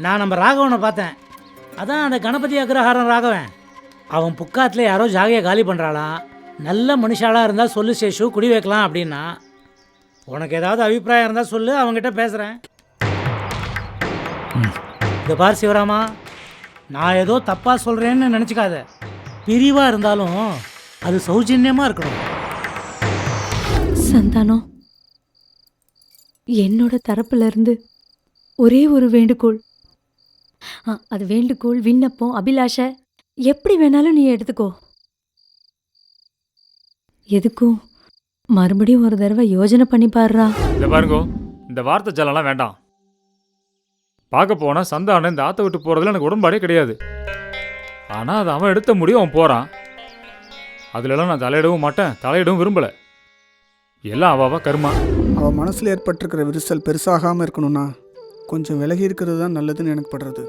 நான் நம்ம ராகவனை பார்த்தேன். அதான் அந்த கணபதி அக்ரஹாரம் ராகவன். அவன் புக்காத்தில் யாரோ ஜாகையை காலி பண்ணுறாளாம். நல்ல மனுஷாலாக இருந்தால் சொல்லு சேஷு, குடி வைக்கலாம் அப்படின்னா. உனக்கு ஏதாவது அபிப்பிராயம் இருந்தால் சொல்லு, அவங்ககிட்ட பேசுகிறேன். இந்த பார் சிவராமா, நான் ஏதோ தப்பாக சொல்கிறேன்னு நினச்சிக்காத. பிரிவாக இருந்தாலும் அது சௌஜன்யமாக இருக்கணும். சந்தானம், என்னோட தரப்புல இருந்து ஒரே ஒரு வேண்டுகோள். அது வேண்டுகோள், விண்ணப்பம், அபிலாஷை எப்படி வேணாலும் நீ எடுத்துக்கோ. எதுக்கும் மறுபடியும் ஒரு தடவை யோஜனை பண்ணி பாருடா. இந்த பாருங்கோ, இந்த வார்த்தை ஜாலம்லாம் வேண்டாம். பார்க்க போனால் சந்தானம் இந்த ஆற்ற விட்டு போகிறதுல எனக்கு உடன்பாடே கிடையாது. ஆனால் அது அவன் எடுத்த முடியும், அவன் போகிறான். அதுலலாம் நான் தலையிடவும் மாட்டேன், தலையிடவும் விரும்பலை. எல்லாம் அவாவா கர்மா. அவள் மனசில் ஏற்பட்டிருக்கிற விரிசல் பெருசாகாமல் இருக்கணும்னா கொஞ்சம் விலகி இருக்கிறது தான் நல்லதுன்னு எனக்கு படுறது.